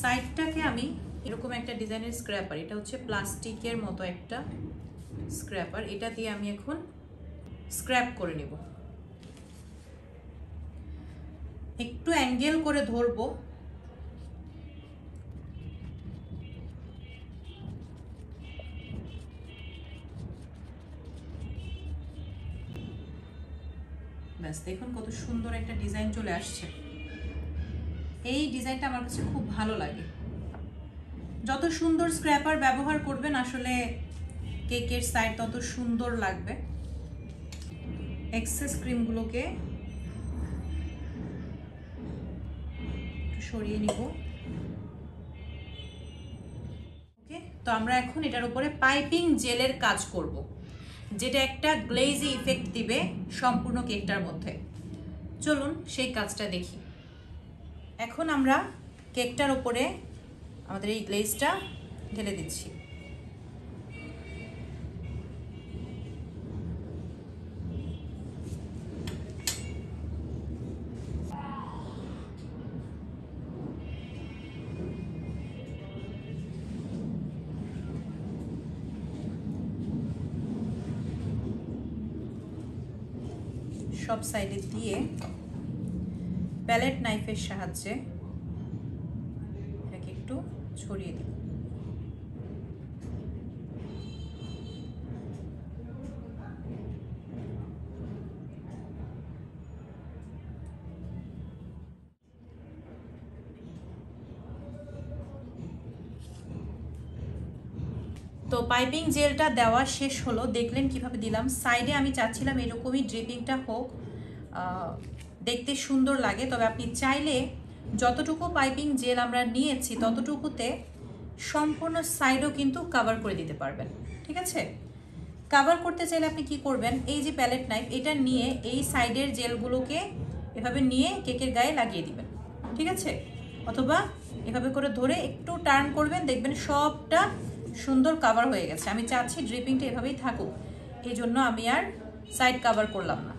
সাইডটাকে আমি এরকম একটা ডিজাইনের স্ক্র্যাপার, এটা হচ্ছে প্লাস্টিকের মতো একটা স্ক্র্যাপার, এটা দিয়ে আমি এখন স্ক্র্যাপ করে নেব। একটু অ্যাঙ্গেল করে ধরবো, ব্যাস দেখুন কত সুন্দর একটা ডিজাইন চলে আসছে। এই ডিজাইনটা আমার কাছে খুব ভালো লাগে। যত সুন্দর স্ক্র্যাপার ব্যবহার করবেন আসলে কেকের সাইড তত সুন্দর লাগবে। এক্সেস ক্রিমগুলোকে একটু সরিয়ে নিব। ওকে, তো আমরা এখন এটার উপরে পাইপিং জেলের কাজ করব, যেটা একটা গ্লেজি ইফেক্ট দিবে সম্পূর্ণ কেকটার মধ্যে। চলুন সেই কাজটা দেখি। এখন আমরা কেকটার উপরে আমাদের এই গ্লেজটা ঢেলে দিচ্ছি। সব সাইডে দিয়ে প্যালেট নাইফের সাহায্যে এটাকে একটু ছড়িয়ে দিব। তো পাইপিং জেলটা দেওয়া শেষ হলো, দেখলেন কিভাবে দিলাম। সাইডে আমি চাচ্ছিলাম এরকমই ড্রিপিংটা হোক, দেখতে সুন্দর লাগে। তবে আপনি চাইলে যতটুকু পাইপিং জেল আমরা নিয়েছি ততটুকুতে সম্পূর্ণ সাইডও কিন্তু কভার করে দিতে পারবেন। ঠিক আছে, কভার করতে চাইলে আপনি কি করবেন, এই যে প্যালেট নাইফ এটা নিয়ে এই সাইডের জেলগুলোকে এভাবে নিয়ে কেকের গায়ে লাগিয়ে দিবেন। ঠিক আছে, অথবা এভাবে করে ধরে একটু টার্ন করবেন, দেখবেন সবটা সুন্দর কভার হয়ে গেছে। আমি চাচ্ছি ড্রিপিংটা এভাবেই থাকুক, এই জন্য আমি আর সাইড কভার করলাম না।